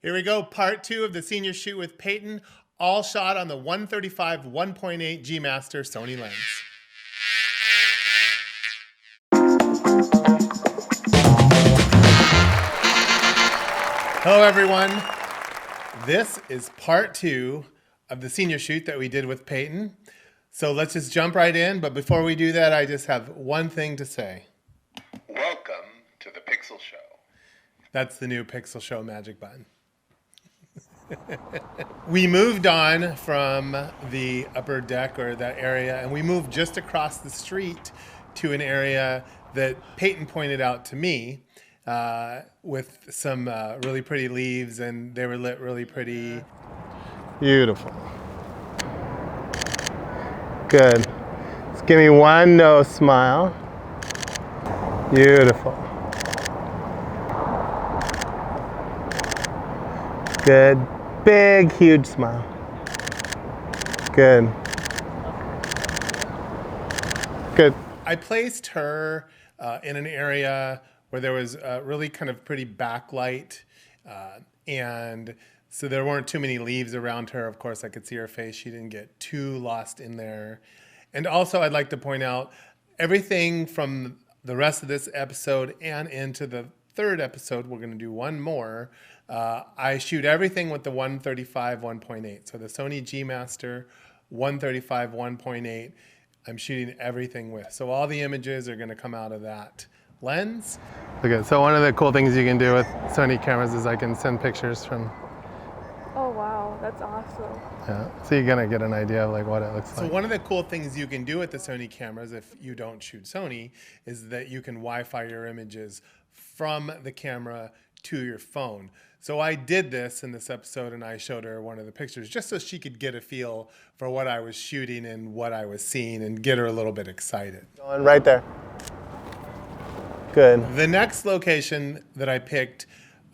Here we go, part 2 of the senior shoot with Payton, all shot on the 135 1.8 G Master Sony lens. Hello everyone. This is part 2 of the senior shoot that we did with Payton. So let's just jump right in, but before we do that, I just have one thing to say. Welcome to the Pixel Show. That's the new Pixel Show magic button. We moved on from the upper deck or that area, and we moved just across the street to an area that Payton pointed out to me with some really pretty leaves, and they were lit really pretty. Beautiful. Good. Just give me one no smile. Beautiful. Good. Big, huge smile. Good. Good. I placed her in an area where there was really kind of pretty backlight, and so there weren't too many leaves around her. Of course, I could see her face. She didn't get too lost in there. And also, I'd like to point out everything from the rest of this episode and into the third episode, we're going to do one more. I shoot everything with the 135 1.8. So the Sony G Master 135 1.8, I'm shooting everything with. So all the images are going to come out of that lens. Okay, so one of the cool things you can do with Sony cameras is I can send pictures from. Oh wow, that's awesome. Yeah, so you're gonna get an idea of like what it looks like. So one of the cool things you can do with the Sony cameras, if you don't shoot Sony, is that you can Wi-Fi your images from the camera to your phone. So I did this in this episode, and I showed her one of the pictures just so she could get a feel for what I was shooting and what I was seeing and get her a little bit excited. Going right there. Good. The next location that I picked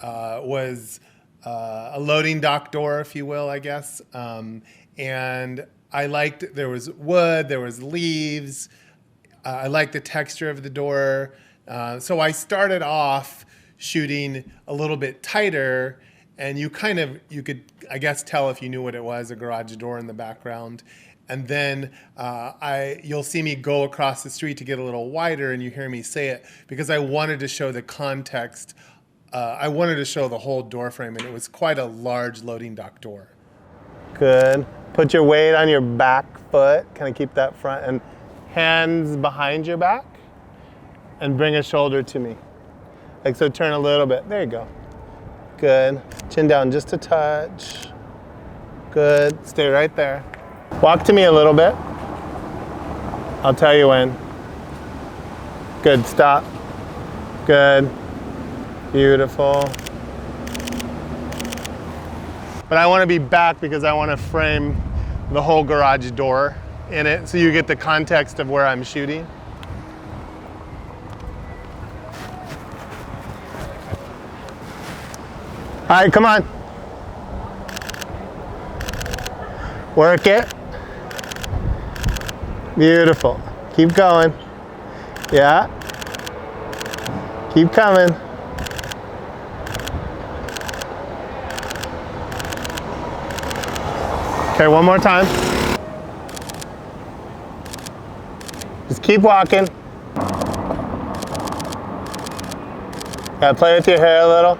was a loading dock door, if you will, I guess. And I liked, there was wood, there was leaves. I liked the texture of the door. So I started off shooting a little bit tighter, and you could, I guess, tell if you knew what it was, a garage door in the background. And then you'll see me go across the street to get a little wider, and you hear me say it because I wanted to show the context. I wanted to show the whole door frame, and it was quite a large loading dock door. Good. Put your weight on your back foot, kind of keep that front, and hands behind your back, and bring a shoulder to me. Like so, turn a little bit. There you go. Good. Chin down just a touch. Good. Stay right there. Walk to me a little bit. I'll tell you when. Good. Stop. Good. Beautiful. But I want to be back because I want to frame the whole garage door in it so you get the context of where I'm shooting. All right, come on. Work it. Beautiful. Keep going. Yeah. Keep coming. Okay, one more time. Just keep walking. Gotta play with your hair a little.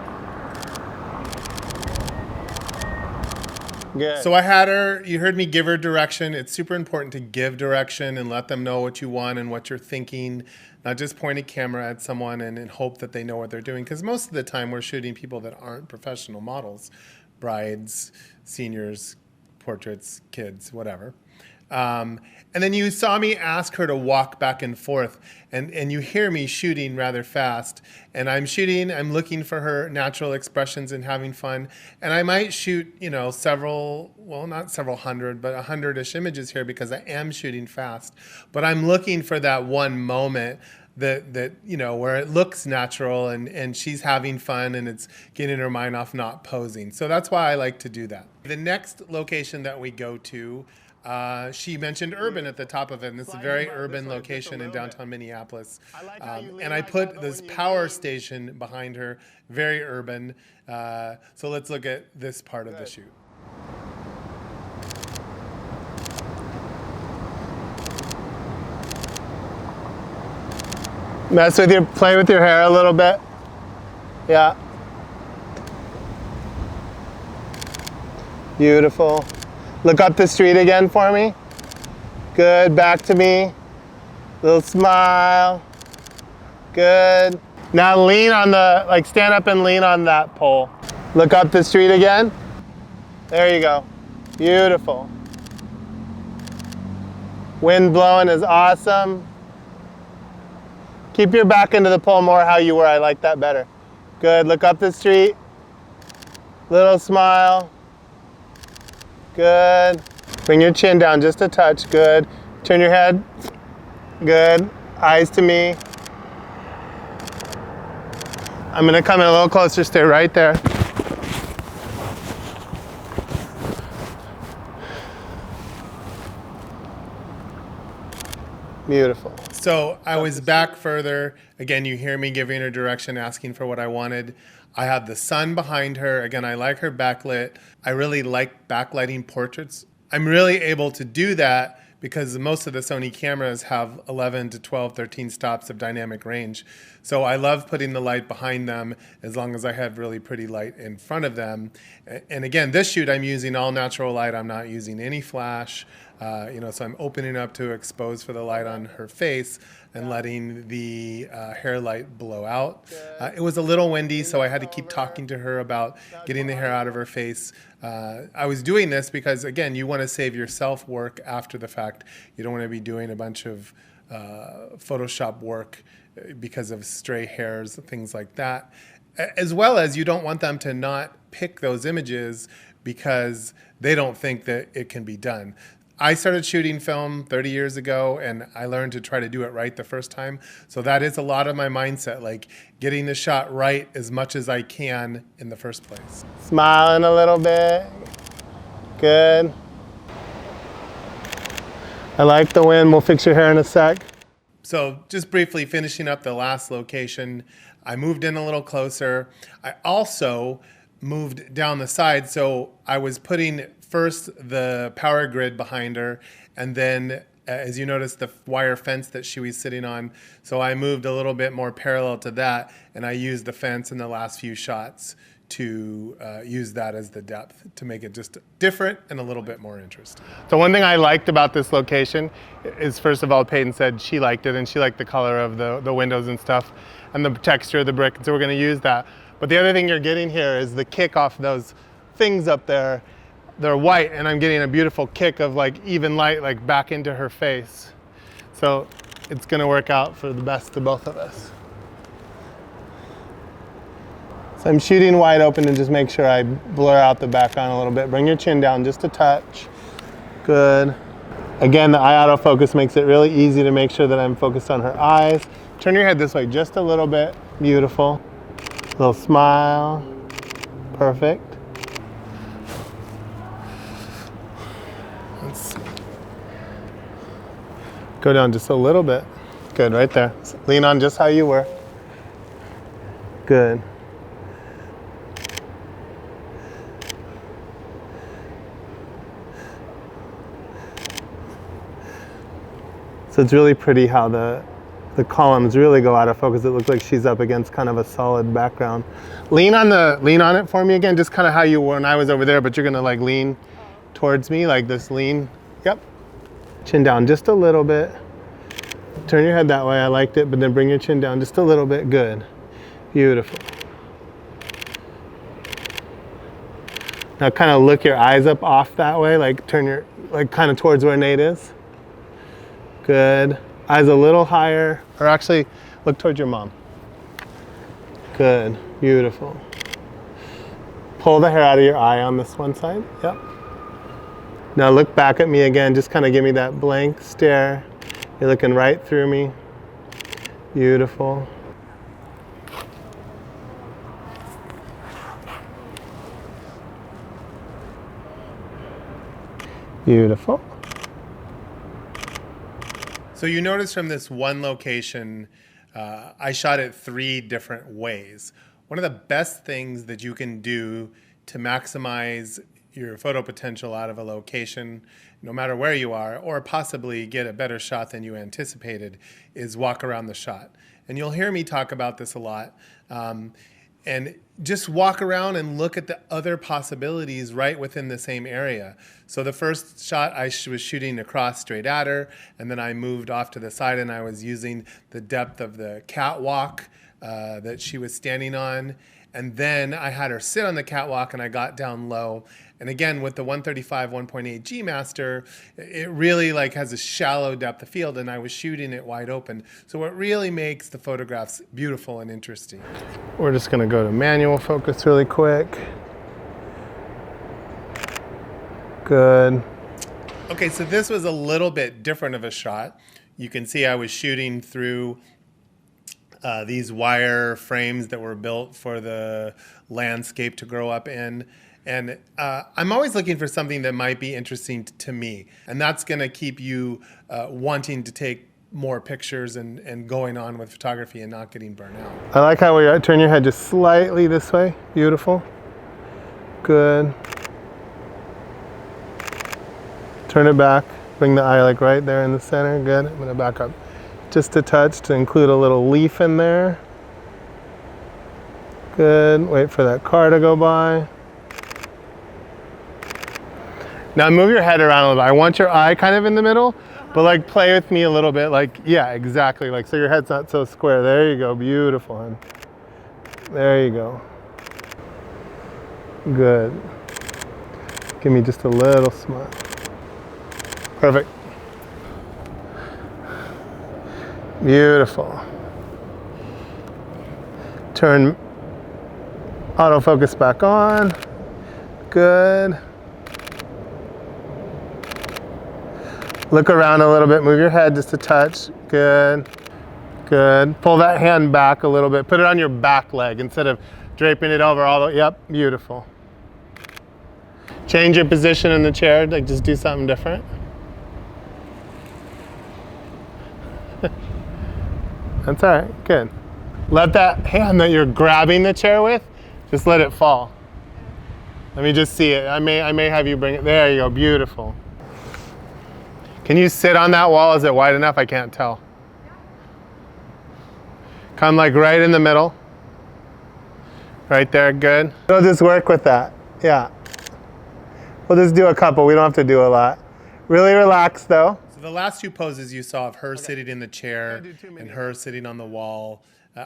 Good. So I had her, you heard me give her direction. It's super important to give direction and let them know what you want and what you're thinking, not just point a camera at someone and hope that they know what they're doing. Because most of the time we're shooting people that aren't professional models, brides, seniors, portraits, kids, whatever. And then you saw me ask her to walk back and forth, and you hear me shooting rather fast. And I'm looking for her natural expressions and having fun. And I might shoot, several, well, not several hundred, but 100-ish images here because I am shooting fast. But I'm looking for that one moment that where it looks natural and she's having fun and it's getting her mind off not posing. So that's why I like to do that. The next location that we go to She mentioned urban at the top of it, and it's a very urban location in downtown Minneapolis. And I put this power station behind her, very urban. So let's look at this part of the shoot. Play with your hair a little bit. Yeah. Beautiful. Look up the street again for me. Good, back to me. Little smile. Good. Now lean on stand up and lean on that pole. Look up the street again. There you go. Beautiful. Wind blowing is awesome. Keep your back into the pole more how you were. I like that better. Good. Look up the street. Little smile. Good. Bring your chin down just a touch. Good. Turn your head. Good. Eyes to me. I'm going to come in a little closer. Stay right there. Beautiful. So I was back further. Again, you hear me giving her direction, asking for what I wanted. I have the sun behind her. Again, I like her backlit. I really like backlighting portraits. I'm really able to do that because most of the Sony cameras have 11 to 12, 13 stops of dynamic range. So I love putting the light behind them as long as I have really pretty light in front of them. And again, this shoot, I'm using all natural light. I'm not using any flash. So I'm opening up to expose for the light on her face and letting the hair light blow out. It was a little windy, so I had to keep talking to her about getting the hair out of her face. I was doing this because, again, you want to save yourself work after the fact. You don't want to be doing a bunch of Photoshop work because of stray hairs, things like that. As well as you don't want them to not pick those images because they don't think that it can be done. I started shooting film 30 years ago, and I learned to try to do it right the first time. So that is a lot of my mindset, like getting the shot right as much as I can in the first place. Smiling a little bit. Good. I like the wind. We'll fix your hair in a sec. So just briefly finishing up the last location, I moved in a little closer. I also moved down the side, so I was putting first the power grid behind her, and then as you notice, the wire fence that she was sitting on. So I moved a little bit more parallel to that, and I used the fence in the last few shots to use that as the depth to make it just different and a little bit more interesting. So one thing I liked about this location is, first of all, Payton said she liked it and she liked the color of the windows and stuff and the texture of the brick, and so we're going to use that. But the other thing you're getting here is the kick off those things up there. They're white, and I'm getting a beautiful kick of even light back into her face. So it's going to work out for the best of both of us. So I'm shooting wide open and just make sure I blur out the background a little bit. Bring your chin down just a touch. Good. Again, the eye autofocus makes it really easy to make sure that I'm focused on her eyes. Turn your head this way just a little bit. Beautiful. Little smile. Perfect. Let's go down just a little bit. Good, right there. Lean on just how you were. Good. So it's really pretty how the columns really go out of focus. It looks like she's up against kind of a solid background. Lean on it for me again, just kind of how you were when I was over there, but you're gonna lean towards me, like this lean. Yep. Chin down just a little bit. Turn your head that way, I liked it, but then bring your chin down just a little bit. Good. Beautiful. Now kind of look your eyes up off that way, turn your, kind of towards where Nate is. Good. Eyes a little higher, or actually look towards your mom. Good. Beautiful. Pull the hair out of your eye on this one side. Yep. Now look back at me again, just kind of give me that blank stare. You're looking right through me. Beautiful. Beautiful. So you notice from this one location, I shot it 3 different ways. One of the best things that you can do to maximize your photo potential out of a location, no matter where you are, or possibly get a better shot than you anticipated, is walk around the shot. And you'll hear me talk about this a lot. And just walk around and look at the other possibilities right within the same area. So the first shot I was shooting across straight at her, and then I moved off to the side and I was using the depth of the catwalk that she was standing on. And then I had her sit on the catwalk and I got down low. And again, with the 135-1.8 G Master, it really like has a shallow depth of field, and I was shooting it wide open. So it really makes the photographs beautiful and interesting. We're just gonna go to manual focus really quick. Good. Okay, so this was a little bit different of a shot. You can see I was shooting through these wire frames that were built for the landscape to grow up in. And I'm always looking for something that might be interesting to me. And that's gonna keep you wanting to take more pictures and going on with photography and not getting burnt out. I like how we turn your head just slightly this way. Beautiful. Good. Turn it back. Bring the eye like right there in the center. Good. I'm gonna back up just a touch to include a little leaf in there. Good. Wait for that car to go by. Now move your head around a little bit. I want your eye kind of in the middle, but like play with me a little bit. Like, yeah, exactly. Like, so your head's not so square. There you go. Beautiful, hon. There you go. Good. Give me just a little smile. Perfect. Beautiful. Turn autofocus back on. Good. Look around a little bit, move your head just a touch. Good, good. Pull that hand back a little bit. Put it on your back leg instead of draping it over all the way. Yep, beautiful. Change your position in the chair, like just do something different. That's all right, good. Let that hand that you're grabbing the chair with, just let it fall. Let me just see it. I may have you bring it. There you go, beautiful. Can you sit on that wall? Is it wide enough? I can't tell. Come like right in the middle. Right there, good. We'll just work with that, yeah. We'll just do a couple, we don't have to do a lot. Really relax though. So the last 2 poses you saw of her sitting in the chair and her sitting on the wall,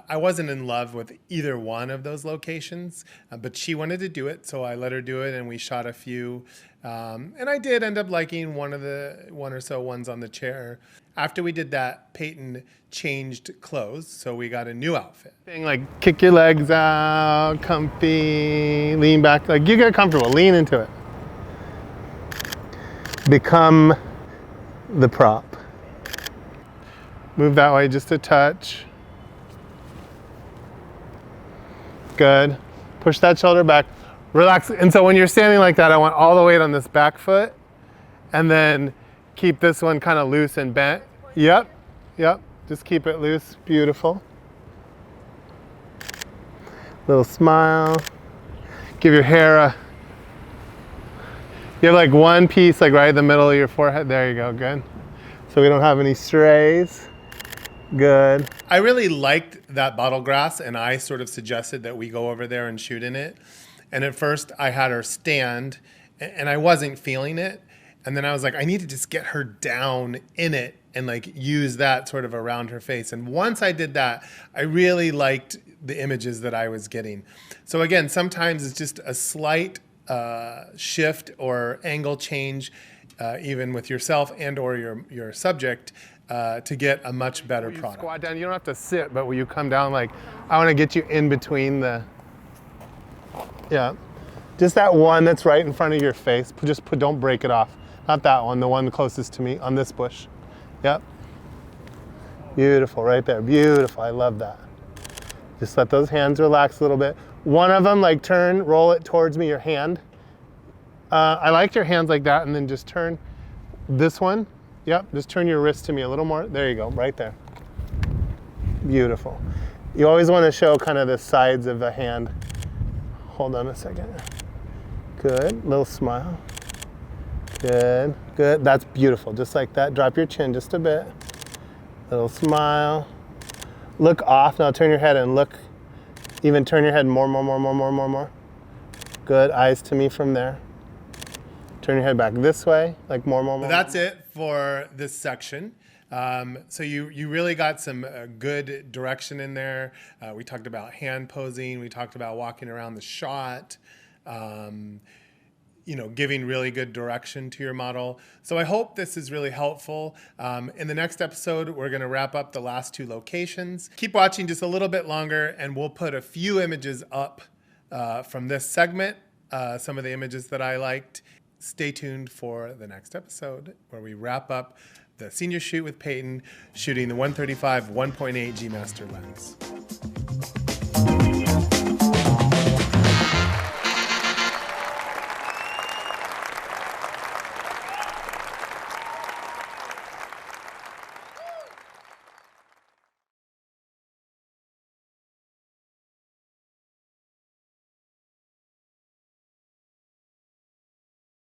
I wasn't in love with either one of those locations, but she wanted to do it, so I let her do it, and we shot a few. And I did end up liking one or so ones on the chair. After we did that, Payton changed clothes, so we got a new outfit. Thing like kick your legs out, comfy, lean back, like you get comfortable, lean into it. Become the prop. Move that way just a touch. Good. Push that shoulder back. Relax. And so when you're standing like that, I want all the weight on this back foot, and then keep this one kind of loose and bent. Yep. Yep. Just keep it loose. Beautiful. Little smile. Give your hair a, you have like one piece like right in the middle of your forehead. There you go. Good. So we don't have any strays. Good. I really liked that bottle grass, and I sort of suggested that we go over there and shoot in it. And at first I had her stand and I wasn't feeling it. And then I was like, I need to just get her down in it and like use that sort of around her face. And once I did that, I really liked the images that I was getting. So again, sometimes it's just a slight shift or angle change, even with yourself and or your subject, to get a much better product. Squat down, you don't have to sit, but when you come down, like, I want to get you in between the, yeah. Just that one that's right in front of your face. Don't break it off. Not that one, the one closest to me on this bush. Yep. Beautiful, right there, beautiful, I love that. Just let those hands relax a little bit. One of them, like turn, roll it towards me, your hand. I liked your hands like that, and then just turn this one. Yep, just turn your wrist to me a little more. There you go, right there. Beautiful. You always want to show kind of the sides of the hand. Hold on a second. Good, little smile. Good, good, that's beautiful, just like that. Drop your chin just a bit. Little smile. Look off, now turn your head and look. Even turn your head more. Good, eyes to me from there. Turn your head back this way, like more. That's it for this section. So you really got some good direction in there. We talked about hand posing. We talked about walking around the shot. Giving really good direction to your model. So I hope this is really helpful. In the next episode, we're gonna wrap up the last 2 locations. Keep watching just a little bit longer and we'll put a few images up from this segment, some of the images that I liked. Stay tuned for the next episode where we wrap up the senior shoot with Payton shooting the 135 1.8 G Master lens.